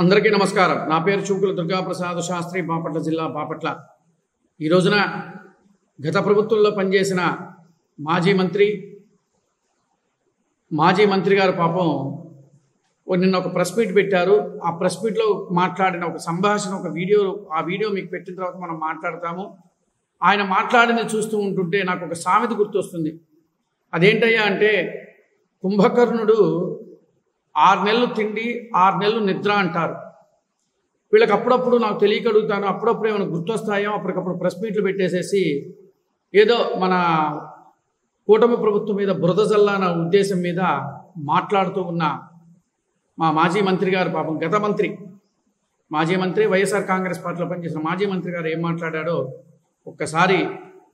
అందరికీ నమస్కారం. నా పేరు చూకుల దుర్గాప్రసాద్ శాస్త్రి, బాపట్ల జిల్లా బాపట్ల. ఈ రోజున గత ప్రభుత్వంలో పనిచేసిన మాజీ మంత్రి గారు పాపం నిన్న ఒక ప్రెస్ మీట్ పెట్టారు. ఆ ప్రెస్ మీట్లో మాట్లాడిన ఒక సంభాషణ, ఆ వీడియో మీకు పెట్టిన తర్వాత మనం మాట్లాడతాము. ఆయన మాట్లాడింది చూస్తూ ఉంటుంటే నాకు ఒక సామెత గుర్తొస్తుంది. అదేంటయ్యా అంటే, కుంభకర్ణుడు 6 నెలలు తిండి 6 నెలలు నిద్ర అంటారు. వీళ్ళకి అప్పుడప్పుడు నాకు తెలియక అడుగుతాను, అప్పుడప్పుడు ఏమైనా గుర్తొస్తాయో అప్పటికప్పుడు ప్రెస్ మీట్లు పెట్టేసేసి ఏదో మన కూటమి ప్రభుత్వం మీద బురద జల్లాన ఉద్దేశం మీద మాట్లాడుతూ ఉన్న మా మాజీ మంత్రి గారు, పాపం గత మంత్రి, మాజీ మంత్రి, వైఎస్ఆర్ కాంగ్రెస్ పార్టీలో పనిచేసిన మాజీ మంత్రి గారు ఏం మాట్లాడాడో ఒక్కసారి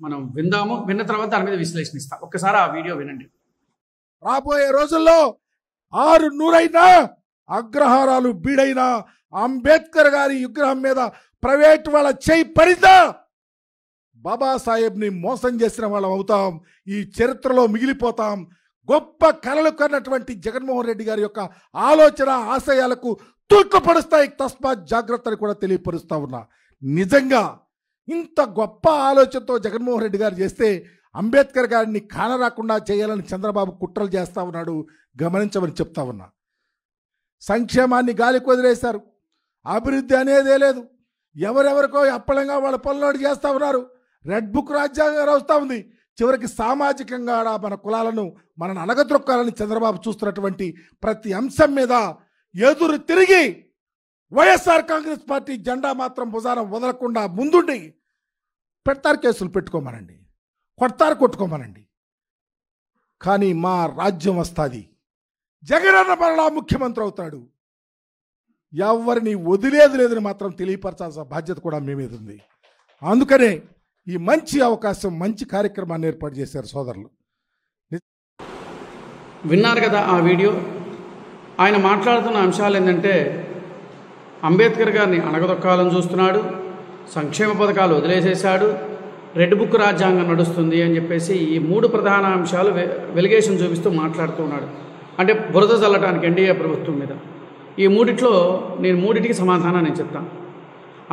మనం విందాము. విన్న తర్వాత దాని మీద విశ్లేషణ ఇస్తాం. ఒక్కసారి ఆ వీడియో వినండి. రాబోయే రోజుల్లో 600 అగ్రహారాలు బీడైన అంబేద్కర్ గారి విగ్రహం మీద ప్రైవేట్ వాళ్ళ చేయి పడితే బాబాసాహెబ్ని మోసం చేసిన వాళ్ళం అవుతాం. ఈ చరిత్రలో మిగిలిపోతాం. గొప్ప కలలు కన్నటువంటి జగన్మోహన్ రెడ్డి గారి యొక్క ఆలోచన ఆశయాలకు తూట్లు పడుస్తాయి. తస్మాత్ జాగ్రత్తని కూడా తెలియపరుస్తా ఉన్నా. నిజంగా ఇంత గొప్ప ఆలోచనతో జగన్మోహన్ రెడ్డి గారు చేస్తే అంబేద్కర్ గారిని కానరాకుండా చేయాలని చంద్రబాబు కుట్రలు చేస్తా ఉన్నాడు. గమనించమని చెప్తా ఉన్నా. సంక్షేమాన్ని గాలికి వదిలేశారు. అభివృద్ధి అనేదే లేదు. ఎవరెవరికో అప్పలంగా వాళ్ళ పనులు చేస్తూ ఉన్నారు. రెడ్ బుక్ రాజ్యాంగం వస్తూ ఉంది. చివరికి సామాజికంగా మన కులాలను మనను అనగద్రొక్కాలని చంద్రబాబు చూస్తున్నటువంటి ప్రతి అంశం మీద ఎదురు తిరిగి వైఎస్ఆర్ కాంగ్రెస్ పార్టీ జెండా మాత్రం భుజాన వదలకుండా ముందుండి పెడతారు, కేసులు పెట్టుకోమనండి, కొట్టుకోమనండి. కానీ మా రాజ్యం వస్తుంది. జగనన్న మరలా ముఖ్యమంత్రి అవుతాడు. ఎవరిని వదిలేదు లేదని మాత్రం తెలియపరచాల్సిన బాధ్యత కూడా మీ మీద ఉంది. అందుకనే ఈ మంచి అవకాశం, మంచి కార్యక్రమాన్ని ఏర్పాటు చేశారు సోదరులు. విన్నారు కదా ఆ వీడియో. ఆయన మాట్లాడుతున్న అంశాలు ఏంటంటే, అంబేద్కర్ గారిని అణగదొక్కాలని చూస్తున్నాడు, సంక్షేమ పథకాలు వదిలేసేశాడు, రెడ్ బుక్ రాజ్యాంగం నడుస్తుంది అని చెప్పేసి ఈ 3 ప్రధాన అంశాలు వెలిగేషన్ చూపిస్తూ మాట్లాడుతూ ఉన్నాడు. అంటే బురద చల్లటానికి ఎన్డీఏ ప్రభుత్వం మీద. ఈ మూడిటికి సమాధానం నేను చెప్తాను.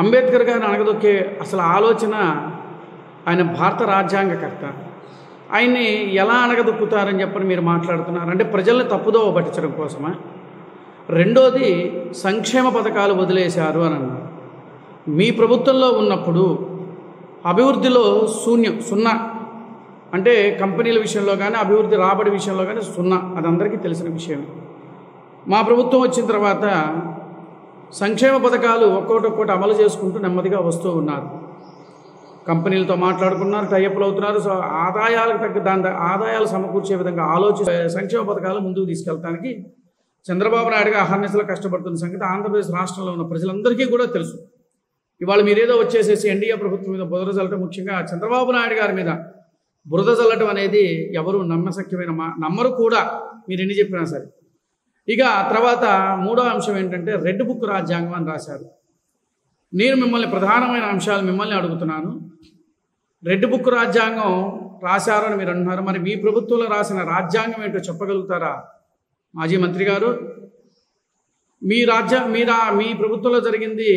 అంబేద్కర్ గారిని అణగదొక్కే అసలు ఆలోచన, ఆయన భారత రాజ్యాంగకర్త, ఆయన్ని ఎలా అణగదొక్కుతారని చెప్పని మీరు మాట్లాడుతున్నారు. అంటే ప్రజల్ని తప్పుదోవ పట్టించడం కోసమా? రెండోది, సంక్షేమ పథకాలు వదిలేశారు అని అన్నారు. మీ ప్రభుత్వంలో ఉన్నప్పుడు అభివృద్ధిలో సున్నా, అంటే కంపెనీల విషయంలో కానీ అభివృద్ధి రాబడి విషయంలో కానీ సున్నా. అది అందరికీ తెలిసిన విషయం. మా ప్రభుత్వం వచ్చిన తర్వాత సంక్షేమ పథకాలు ఒక్కొక్కటి అమలు చేసుకుంటూ నెమ్మదిగా వస్తూ ఉన్నారు. కంపెనీలతో మాట్లాడుకున్నారు, టైఅప్లు అవుతున్నారు. సో ఆదాయాలకు తగ్గ ఆదాయాలు సమకూర్చే విధంగా సంక్షేమ పథకాలు ముందుకు తీసుకెళ్ళడానికి చంద్రబాబు నాయుడుగా అహర్నిశలు కష్టపడుతున్న సంగతి ఆంధ్రప్రదేశ్ రాష్ట్రంలో ఉన్న ప్రజలందరికీ కూడా తెలుసు. ఇవాళ మీరేదో వచ్చేసేసి ఎన్డీఏ ప్రభుత్వం మీద బురద చల్లటం, ముఖ్యంగా చంద్రబాబు నాయుడు గారి మీద బురద చల్లటం అనేది ఎవరు నమ్మరు కూడా, మీరు ఎన్ని చెప్పినా సరే. ఇక తర్వాత 3వ అంశం ఏంటంటే, రెడ్ బుక్ రాజ్యాంగం అని రాశారు. నేను ప్రధానమైన అంశాలు మిమ్మల్ని అడుగుతున్నాను. రెడ్ బుక్ రాజ్యాంగం రాశారని మీరు అంటున్నారు. మరి మీ ప్రభుత్వంలో రాసిన రాజ్యాంగం ఏంటో చెప్పగలుగుతారా మాజీ మంత్రి గారు? మీ ప్రభుత్వంలో జరిగింది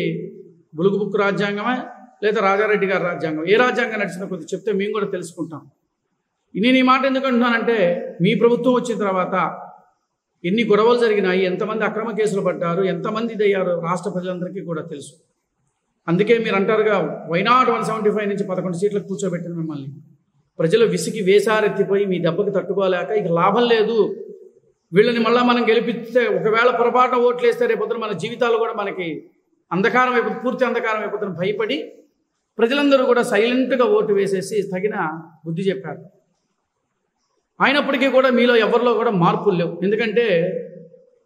బులుగు బుక్ రాజ్యాంగమే లేదా రాజారెడ్డి గారి రాజ్యాంగం? ఏ రాజ్యాంగం నడిచిందో కొద్దిగా చెప్తే మేము కూడా తెలుసుకుంటాం. నేను ఈ మాట ఎందుకు అంటున్నానంటే, మీ ప్రభుత్వం వచ్చిన తర్వాత ఎన్ని గొడవలు జరిగినాయి, ఎంతమంది అక్రమ కేసులు పడ్డారు, ఎంతమంది ఇదయ్యారో రాష్ట్ర ప్రజలందరికీ కూడా తెలుసు. అందుకే మీరు అంటారుగా, వైనాట్ 175 నుంచి 11 సీట్లకు కూర్చోబెట్టిన మిమ్మల్ని ప్రజలు విసిగి వేసారెత్తిపోయి మీ దెబ్బకి తట్టుకోలేక ఇక లాభం లేదు, వీళ్ళని మళ్ళీ మనం గెలిపిస్తే ఒకవేళ పొరపాటున ఓట్లు వేస్తే రేపొద్దున మన జీవితాలు కూడా మనకి అంధకారం అయిపోతుంది, పూర్తి అంధకారం అయిపోతుంది భయపడి ప్రజలందరూ కూడా సైలెంట్గా ఓటు వేసేసి తగిన బుద్ధి చెప్పారు. అయినప్పటికీ కూడా మీలో ఎవరిలో కూడా మార్పులు లేవు. ఎందుకంటే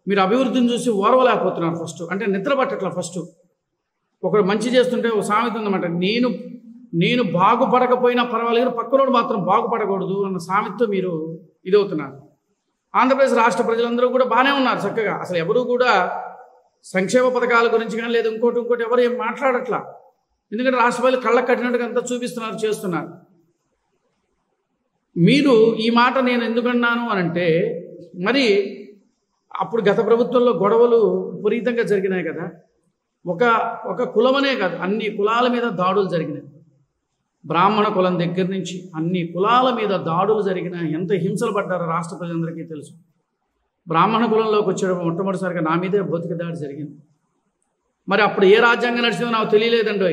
మీరు అభివృద్ధిని చూసి ఓర్వలేకపోతున్నారు. ఫస్ట్ అంటే నిద్ర పట్టట్లా. ఫస్ట్ ఒకడు మంచి చేస్తుంటే ఒక సామెత ఉందన్నమాట, నేను బాగుపడకపోయినా పర్వాలేదు, పక్కనోడు మాత్రం బాగుపడకూడదు అన్న సామెతతో మీరు ఇదవుతున్నారు. ఆంధ్రప్రదేశ్ రాష్ట్ర ప్రజలందరూ కూడా బాగానే ఉన్నారు చక్కగా. అసలు ఎవరు కూడా సంక్షేమ పథకాల గురించి కానీ లేదా ఇంకోటి ఎవరు ఏం మాట్లాడట్లా. ఎందుకంటే రాష్ట్ర ప్రజలు కళ్ళకు కట్టినట్టుగా అంతా చూపిస్తున్నారు, చేస్తున్నారు. మీరు ఈ మాట నేను ఎందుకన్నాను అని అంటే, మరి అప్పుడు గత ప్రభుత్వంలో గొడవలు విపరీతంగా జరిగినాయి కదా. ఒక కులమనే కాదు, అన్ని కులాల మీద దాడులు జరిగినాయి. బ్రాహ్మణ కులం దగ్గర నుంచి అన్ని కులాల మీద దాడులు జరిగిన, ఎంత హింసలు పడ్డారో రాష్ట్ర ప్రజలందరికీ తెలుసు. బ్రాహ్మణ కులంలోకి వచ్చేటప్పుడు మొట్టమొదటిసారిగా నా మీదే భౌతిక దాడి జరిగింది. మరి అప్పుడు ఏ రాజ్యాంగం నడిచిందో నాకు తెలియలేదండి.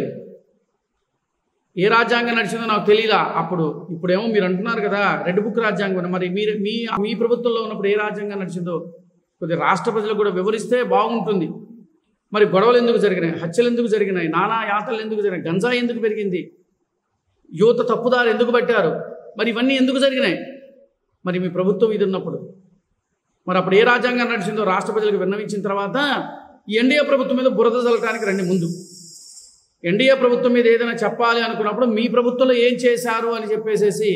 ఏ రాజ్యాంగం నడిచిందో నాకు తెలియలా అప్పుడు. ఇప్పుడేమో మీరు అంటున్నారు కదా రెడ్ బుక్ రాజ్యాంగం. మరి మీ ప్రభుత్వంలో ఉన్నప్పుడు ఏ రాజ్యాంగం నడిచిందో కొద్దిగా రాష్ట్ర ప్రజలకు కూడా వివరిస్తే బాగుంటుంది. మరి గొడవలు ఎందుకు జరిగినాయి, హత్యలు ఎందుకు జరిగినాయి, నానా యాతలు ఎందుకు జరిగినాయి, గంజాయి ఎందుకు పెరిగింది, యువత తప్పుదారు ఎందుకు పట్టారు, మరి ఇవన్నీ ఎందుకు జరిగినాయి? మరి మీ ప్రభుత్వం ఇది ఉన్నప్పుడు మరి అప్పుడు ఏ రాజ్యాంగం నడిచిందో రాష్ట్ర ప్రజలకు విన్నవించిన తర్వాత ఈ ఎన్డీఏ ప్రభుత్వం మీద బురద చల్లటానికి రండి. ముందు ఎన్డీఏ ప్రభుత్వం మీద ఏదైనా చెప్పాలి అనుకున్నప్పుడు మీ ప్రభుత్వంలో ఏం చేశారు అని చెప్పేసేసి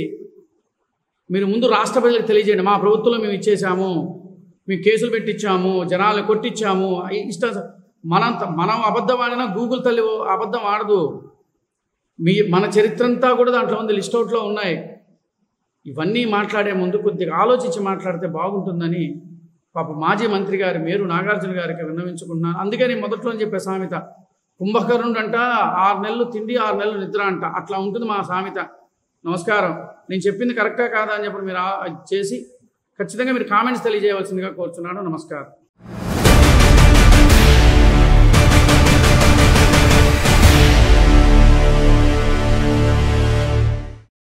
మీరు ముందు రాష్ట్ర ప్రజలకు తెలియజేయండి. మా ప్రభుత్వంలో మేము ఇచ్చేసాము, మేము కేసులు పెట్టించాము, జనాలను కొట్టించాము, ఇష్టం. మనం అబద్ధం ఆడినా గూగుల్ తల్లి అబద్ధం ఆడదు. మన చరిత్ర అంతా కూడా దాంట్లో ఉంది, లిస్ట్ అవుట్లో ఉన్నాయి. ఇవన్నీ మాట్లాడే ముందు కొద్దిగా ఆలోచించి మాట్లాడితే బాగుంటుందని పాప మాజీ మంత్రి గారు మేరు నాగార్జున గారికి విన్నవించుకుంటున్నాను. అందుకని మొదట్లో చెప్పే సామెత, కుంభకర్ణుడు అంట 6 నెలలు తిండి 6 నెలలు నిద్ర అంట, అట్లా ఉంటుంది మా సామెత. నమస్కారం. నేను చెప్పింది కరెక్టా కాదా అని చెప్పి మీరు చేసి ఖచ్చితంగా మీరు కామెంట్స్ తెలియజేయవలసిందిగా కోరుతున్నాను. నమస్కారం.